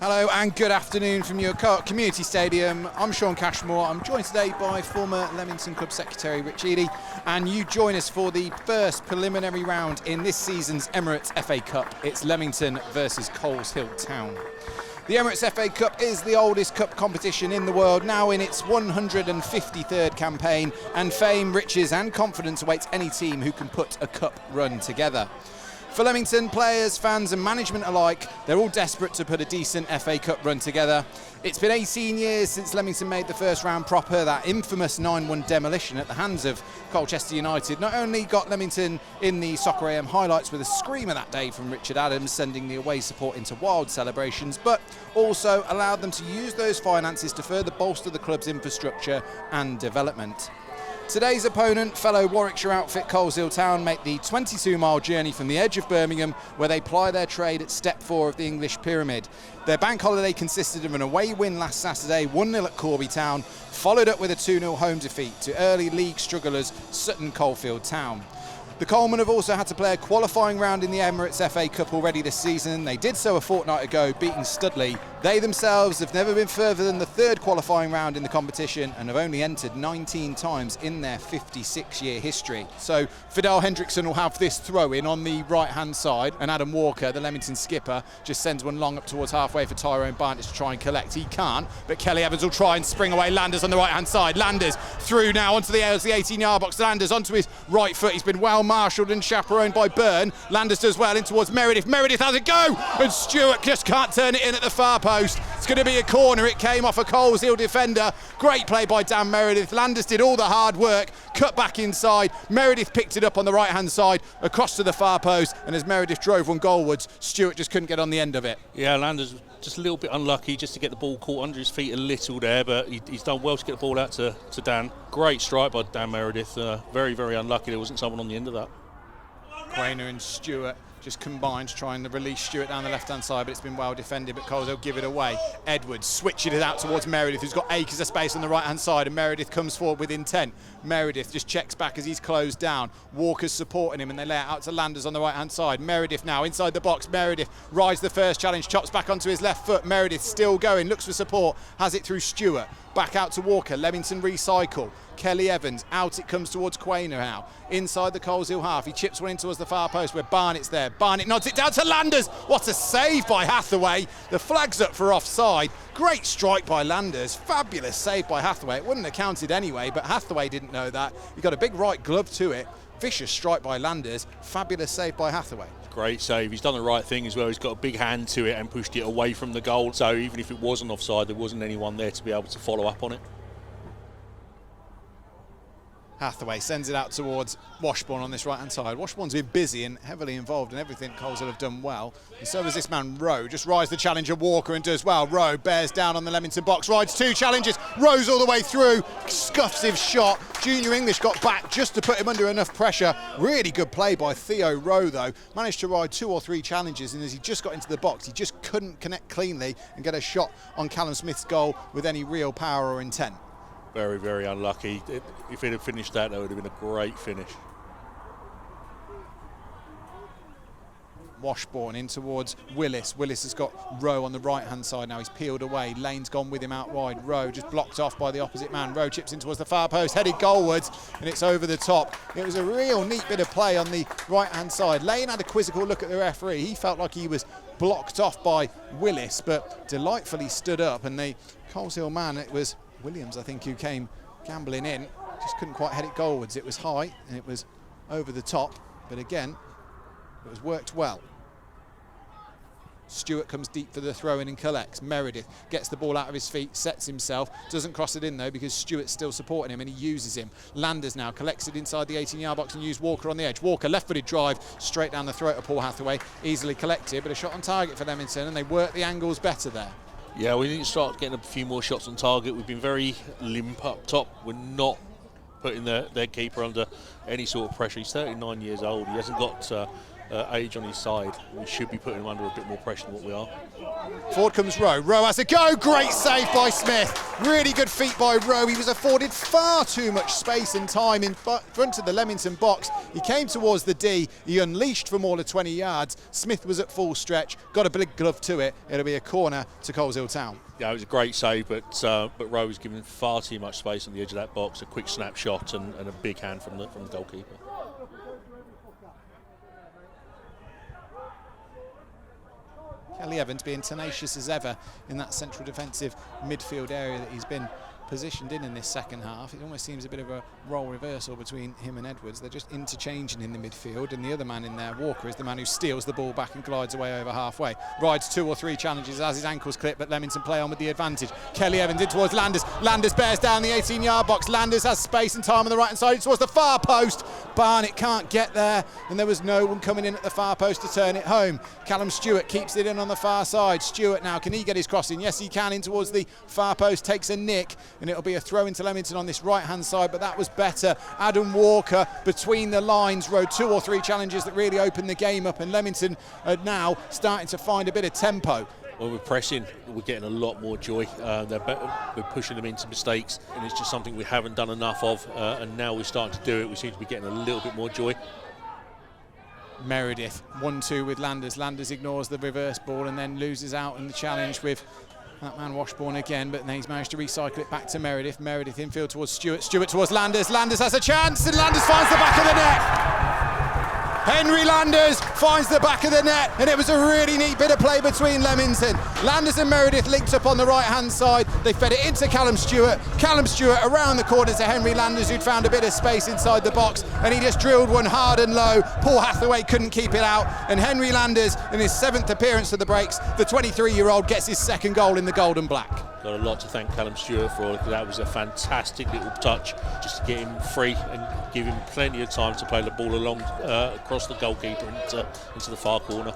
Hello and good afternoon from your community stadium. I'm Shaun Cashmore. I'm joined today by former Leamington Club Secretary Rich Eady, and you join us for the first preliminary round in this season's Emirates FA Cup. It's Leamington versus Coleshill Town. The Emirates FA Cup is the oldest cup competition in the world, now in its 153rd campaign, and fame, riches and confidence awaits any team who can put a cup run together. For Leamington, players, fans and management alike, they're all desperate to put a decent FA Cup run together. It's been 18 years since Leamington made the first round proper. That infamous 9-1 demolition at the hands of Colchester United not only got Leamington in the Soccer AM highlights with a screamer that day from Richard Adams, sending the away support into wild celebrations, but also allowed them to use those finances to further bolster the club's infrastructure and development. Today's opponent, fellow Warwickshire outfit Coleshill Town, make the 22-mile journey from the edge of Birmingham, where they ply their trade at step 4 of the English pyramid. Their bank holiday consisted of an away win last Saturday, 1-0 at Corby Town, followed up with a 2-0 home defeat to early league strugglers Sutton Coldfield Town. The Colemen have also had to play a qualifying round in the Emirates FA Cup already this season. They did so a fortnight ago, beating Studley. They themselves have never been further than the third qualifying round in the competition and have only entered 19 times in their 56-year history. So Fidel Hendrickson will have this throw-in on the right-hand side, and Adam Walker, the Leamington skipper, just sends one long up towards halfway for Tyrone Barnett to try and collect. He can't, but Kelly Evans will try and spring away. Landers on the right-hand side. Landers through now onto the 18-yard box. Landers onto his right foot. He's been well marshalled and chaperoned by Byrne. Landers does well in towards Meredith. Meredith has a go, and Stewart just can't turn it in at the far post. It's going to be a corner. It came off a Coleshill defender. Great play by Dan Meredith. Landers did all the hard work, cut back inside. Meredith picked it up on the right hand side across to the far post, and as Meredith drove one goalwards, Stewart just couldn't get on the end of it. Yeah, Landers just a little bit unlucky just to get the ball caught under his feet a little there, but he's done well to get the ball out to Dan. Great strike by Dan Meredith. Very, very unlucky there wasn't someone on the end of that. Quainer and Stewart just combined trying to release Stewart down the left-hand side, but it's been well defended, but Coleshill give it away. Edwards switching it out towards Meredith, who's got acres of space on the right-hand side, and Meredith comes forward with intent. Meredith just checks back as he's closed down. Walker's supporting him, and they lay it out to Landers on the right-hand side. Meredith now inside the box. Meredith rides the first challenge, chops back onto his left foot. Meredith still going, looks for support, has it through Stewart. Back out to Walker, Leamington recycle. Kelly Evans, out it comes towards Quainer now. Inside the Coleshill half, he chips one in towards the far post where Barnett's there. Barnett nods it down to Landers. What a save by Hathaway. The flag's up for offside. Great strike by Landers. Fabulous save by Hathaway. It wouldn't have counted anyway, but Hathaway didn't know that. He got a big right glove to it. Vicious strike by Landers. Fabulous save by Hathaway. Great save. He's done the right thing as well. He's got a big hand to it and pushed it away from the goal. So even if it wasn't offside, there wasn't anyone there to be able to follow up on it. Hathaway sends it out towards Washbourne on this right-hand side. Washbourne's been busy and heavily involved in everything Coleshill have done well. And so has this man, Rowe. Just rides the challenger Walker and does well. Rowe bears down on the Leamington box, rides two challenges, rows all the way through, scuffs his shot. Junior English got back just to put him under enough pressure. Really good play by Theo Rowe, though. Managed to ride 2 or 3 challenges, and as he just got into the box, he just couldn't connect cleanly and get a shot on Callum Smith's goal with any real power or intent. Very, very unlucky. If he'd have finished that would have been a great finish. Washbourne in towards Willis. Willis has got Rowe on the right-hand side now. He's peeled away. Lane's gone with him out wide. Rowe just blocked off by the opposite man. Rowe chips in towards the far post, headed goalwards, and it's over the top. It was a real neat bit of play on the right-hand side. Lane had a quizzical look at the referee. He felt like he was blocked off by Willis, but delightfully stood up, and the Coleshill man, it was Williams, I think, who came gambling in, just couldn't quite head it goalwards. It was high and it was over the top, but again, it was worked well. Stewart comes deep for the throw-in and collects. Meredith gets the ball out of his feet, sets himself, doesn't cross it in though because Stewart's still supporting him and he uses him. Landers now collects it inside the 18-yard box and used Walker on the edge. Walker left-footed drive straight down the throat of Paul Hathaway, easily collected, but a shot on target for Leamington, and they work the angles better there. Yeah, we need to start getting a few more shots on target. We've been very limp up top. We're not putting their keeper under any sort of pressure. He's 39 years old. He hasn't got age on his side, we should be putting him under a bit more pressure than what we are. Forward comes Rowe. Rowe has a go. Great save by Smith. Really good feet by Rowe. He was afforded far too much space and time in front of the Leamington box. He came towards the D. He unleashed from all of 20 yards. Smith was at full stretch. Got a big glove to it. It'll be a corner to Coleshill Town. Yeah, it was a great save, but Rowe was given far too much space on the edge of that box. A quick snapshot and a big hand from the goalkeeper. Kelly Evans being tenacious as ever in that central defensive midfield area that he's been positioned in this second half. It almost seems a bit of a role reversal between him and Edwards. They're just interchanging in the midfield, and the other man in there, Walker, is the man who steals the ball back and glides away over halfway. Rides 2 or 3 challenges as his ankles clip, but Leamington play on with the advantage. Kelly Evans in towards Landers. Landers bears down the 18-yard box. Landers has space and time on the right-hand side towards the far post. Barnett can't get there, and there was no one coming in at the far post to turn it home. Callum Stewart keeps it in on the far side. Stewart now, can he get his cross in? Yes, he can, in towards the far post, takes a nick, and it'll be a throw into Leamington on this right-hand side, but that was better. Adam Walker between the lines rode 2 or 3 challenges that really opened the game up, and Leamington are now starting to find a bit of tempo. When we're pressing, we're getting a lot more joy. We're pushing them into mistakes, and it's just something we haven't done enough of, and now we're starting to do it. We seem to be getting a little bit more joy. Meredith 1-2 with Landers. Landers ignores the reverse ball and then loses out in the challenge with that man Washbourne again, but then he's managed to recycle it back to Meredith. Meredith infield towards Stewart. Stewart towards Landers. Landers has a chance, and Landers finds the back of the net. Henry Landers finds the back of the net, and it was a really neat bit of play between Leamington. Landers and Meredith linked up on the right-hand side. They fed it into Callum Stewart. Callum Stewart around the corner to Henry Landers, who'd found a bit of space inside the box, and he just drilled one hard and low. Paul Hathaway couldn't keep it out, and Henry Landers, in his 7th appearance to the breaks, the 23-year-old gets his 2nd goal in the gold and black. Got a lot to thank Callum Stewart for, because that was a fantastic little touch, just to get him free and give him plenty of time to play the ball along across the goalkeeper into the far corner.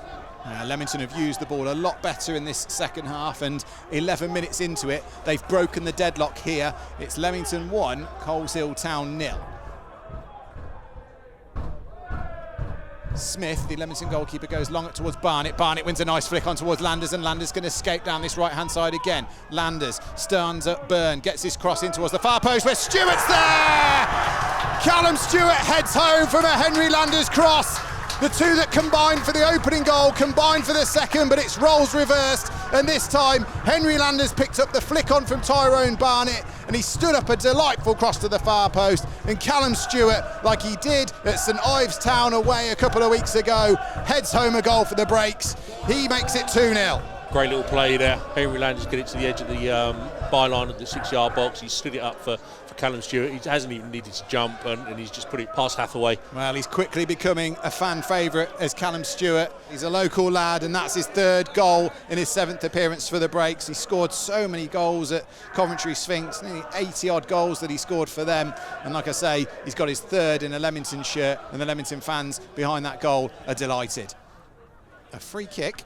Leamington have used the ball a lot better in this second half, and 11 minutes into it, they've broken the deadlock here. It's Leamington 1, Coleshill Town 0. Smith, the Leamington goalkeeper, goes long up towards Barnett. Barnett wins a nice flick on towards Landers, and Landers going to escape down this right-hand side again. Landers stands up Byrne, gets his cross in towards the far post where Stewart's there! Callum Stewart heads home from a Henry Landers cross. The two that combined for the opening goal combined for the second, but it's roles reversed, and this time Henry Landers picked up the flick on from Tyrone Barnett, and he stood up a delightful cross to the far post, and Callum Stewart, like he did at St Ives Town away a couple of weeks ago, heads home a goal for the breaks. He makes it 2-0. Great little play there. Henry Landers get it to the edge of the byline of the 6-yard box. He stood it up for Callum Stewart. He hasn't even needed to jump, and he's just put it past Hathaway. Well, he's quickly becoming a fan favourite as Callum Stewart. He's a local lad, and that's his 3rd goal in his 7th appearance for the breaks. He scored so many goals at Coventry Sphinx, nearly 80-odd goals that he scored for them. And like I say, he's got his 3rd in a Leamington shirt, and the Leamington fans behind that goal are delighted. A free kick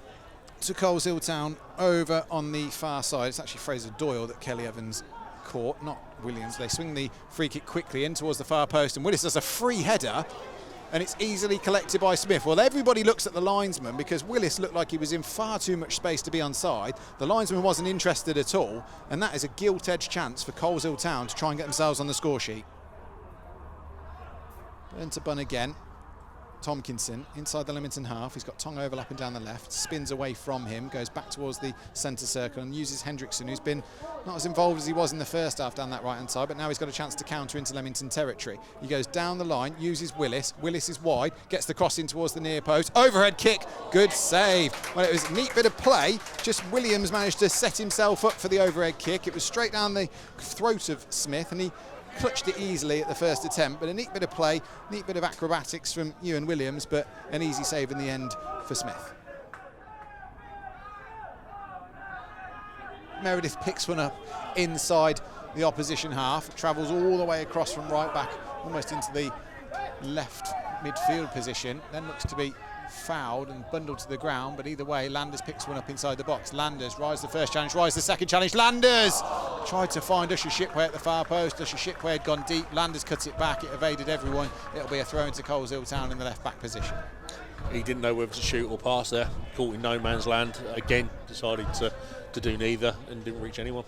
to Coleshill Town over on the far side. It's actually Fraser Doyle that Kelly Evans caught, not Williams. They swing the free kick quickly in towards the far post, and Willis does a free header, and it's easily collected by Smith. Well, everybody looks at the linesman because Willis looked like he was in far too much space to be onside. The linesman wasn't interested at all, and that is a gilt-edged chance for Coleshill Town to try and get themselves on the score sheet. Burn to Bun again. Tomkinson inside the Leamington half. He's got Tong overlapping down the left, spins away from him, goes back towards the centre circle and uses Hendrickson, who's been not as involved as he was in the first half down that right-hand side, but now he's got a chance to counter into Leamington territory. He goes down the line, uses Willis. Willis is wide, gets the cross in towards the near post. Overhead kick, good save. Well, it was a neat bit of play. Just Williams managed to set himself up for the overhead kick. It was straight down the throat of Smith, and he clutched it easily at the first attempt, but a neat bit of play, neat bit of acrobatics from Ewan Williams, but an easy save in the end for Smith. Meredith picks one up inside the opposition half, travels all the way across from right back, almost into the left midfield position, then looks to be fouled and bundled to the ground, but either way Landers picks one up inside the box. Landers rides the first challenge, rides the second challenge. Landers tried to find Usher Shipway at the far post. Usher Shipway had gone deep. Landers cuts it back, it evaded everyone. It'll be a throw into Coleshill Town in the left back position. He didn't know whether to shoot or pass there. Caught in no man's land. Again, decided to do neither and didn't reach anyone.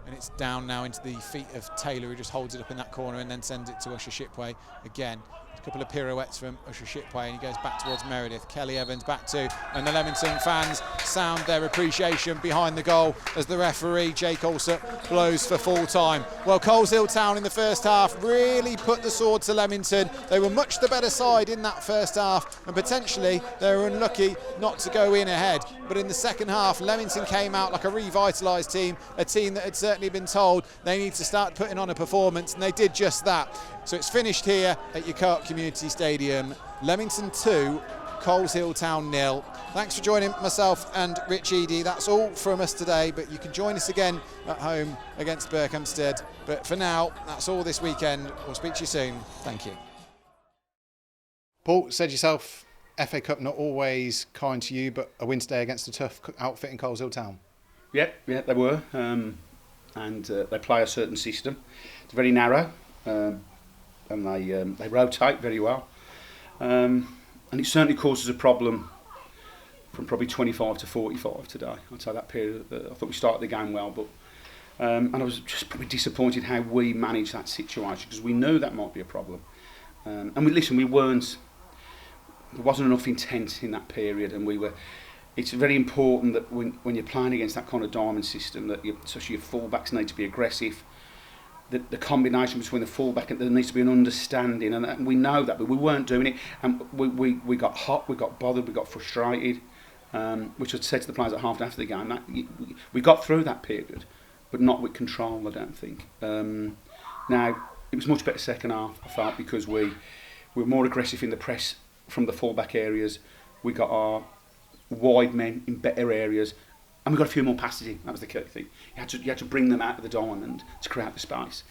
And it's down now into the feet of Taylor, who just holds it up in that corner and then sends it to Usher Shipway again. A couple of pirouettes from Usher Shipway, and he goes back towards Meredith. Kelly Evans back to, and the Leamington fans sound their appreciation behind the goal as the referee, Jake Alsop, blows for full time. Well, Coleshill Town in the first half really put the sword to Leamington. They were much the better side in that first half, and potentially they were unlucky not to go in ahead. But in the second half, Leamington came out like a revitalised team, a team that had certainly been told they need to start putting on a performance, and they did just that. So it's finished here at your Co-op Community Stadium. Leamington 2, Coleshill Town 0. Thanks for joining myself and Rich Eady. That's all from us today, but you can join us again at home against Berkhamsted. But for now, that's all this weekend. We'll speak to you soon. Thank you. Paul, said yourself, FA Cup not always kind to you, but a win today against a tough outfit in Coleshill Town. Yeah, they were. And they play a certain system. It's very narrow. And they rotate very well, and it certainly causes a problem from probably 25 to 45 today. I'd say that period. I thought we started the game well, but and I was just probably disappointed how we managed that situation, because we knew that might be a problem. And we weren't. There wasn't enough intent in that period, and we were. It's very important that when you're playing against that kind of diamond system, that especially your fullbacks need to be aggressive. The combination between the fullback and there needs to be an understanding, and we know that, but we weren't doing it, and we got hot, we got bothered, we got frustrated, which I said to the players at half after the game, that we got through that period, but not with control, I don't think. Now, it was much better second half, I felt, because we were more aggressive in the press from the fullback areas, we got our wide men in better areas, and we got a few more passes in. That was the key thing. You had to bring them out of the diamond to create the space.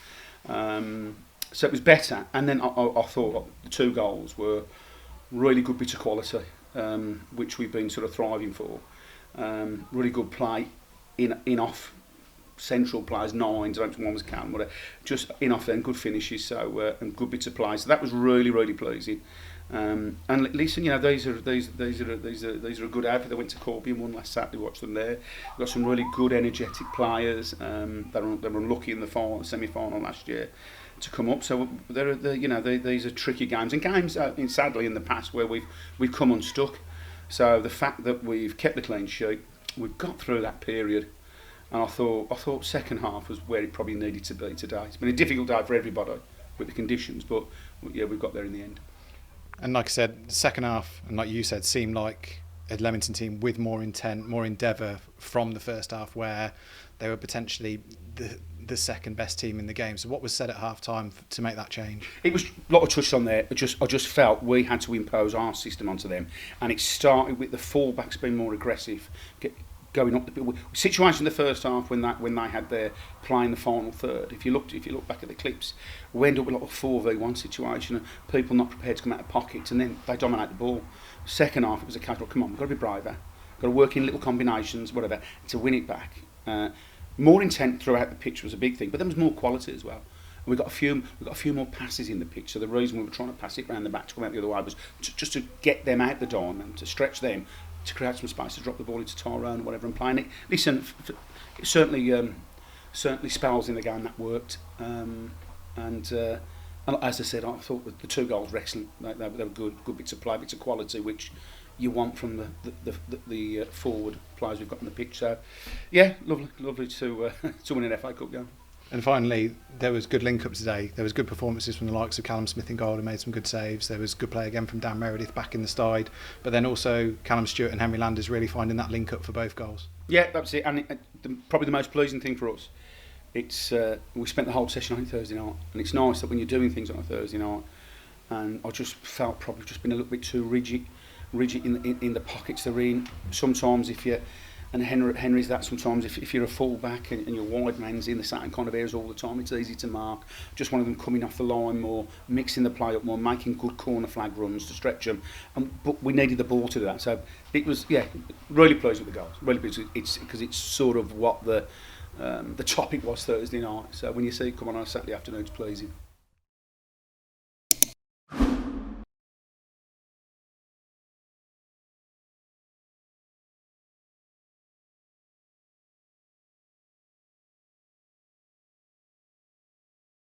So it was better. And then I thought the 2 goals were really good bits of quality, which we've been sort of thriving for. Really good play in off central players, 9s. I don't know one was Cam, whatever. Just in off then, good finishes. So and good bits of play. So that was really, really pleasing. And listen, these are a good outfit. They went to Corby and won last Saturday. Watched them there. We've got some really good, energetic players. They were unlucky in the semi-final last year to come up. So these are tricky games, and games sadly in the past where we've come unstuck. So the fact that we've kept the clean sheet, we've got through that period, and I thought second half was where it probably needed to be today. It's been a difficult day for everybody with the conditions, but yeah, we've got there in the end. And like I said, the second half, and like you said, seemed like a Leamington team with more intent, more endeavour from the first half, where they were potentially the second best team in the game. So what was said at half time to make that change? It was a lot of touched on there. I just felt we had to impose our system onto them, and it started with the fullbacks being more aggressive, going up the situation in the first half when they had their playing the final third. If you look back at the clips, we ended up with a lot of 4v1 situation, and people not prepared to come out of pockets, and then they dominate the ball. Second half, it was a case of, come on, we've got to be braver, got to work in little combinations, whatever, to win it back. More intent throughout the pitch was a big thing, but there was more quality as well. And we got a few more passes in the pitch. So the reason we were trying to pass it around the back to come out the other way was just to get them out the diamond, to stretch them, to create some space, to drop the ball into Tyrone or whatever and playing it. Listen, it certainly spells in the game that worked. And as I said, I thought the 2 goals were excellent. They were good bits of play, bits of quality, which you want from the forward players we've got on the pitch. So, yeah, lovely to win an FA Cup game. And finally, there was good link-up today. There was good performances from the likes of Callum Smith in goal, who made some good saves. There was good play again from Dan Meredith back in the side. But then also Callum Stewart and Henry Landers really finding that link-up for both goals. Yeah, that's it. And probably the most pleasing thing for us, it's we spent the whole session on Thursday night. And it's nice that when you're doing things on a Thursday night, and I just felt probably just been a little bit too rigid in the pockets they're in. Sometimes if you... And Henry's that sometimes if you're a full-back and your wide man's in the same kind of areas all the time, it's easy to mark. Just one of them coming off the line more, mixing the play up more, making good corner flag runs to stretch them. But we needed the ball to do that. So it was, really pleased with the goals. Really pleased. Because it's sort of what the topic was Thursday night. So when you see it come on a Saturday afternoon, it's pleasing.